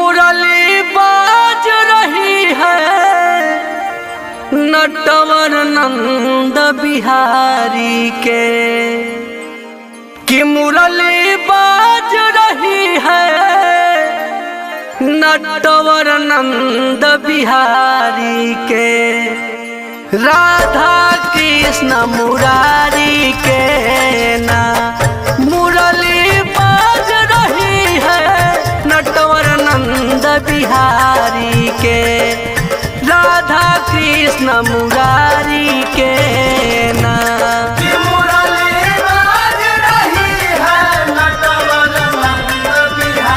मुरली बाज रही है नटवर नंद बिहारी के, कि मुरली बाज रही है नटवर नंद बिहारी के। राधा कृष्ण मुरारी के ना मुरली बाज रही है नटवर नंद बिहारी के। राधा कृष्ण मुरारी के ना।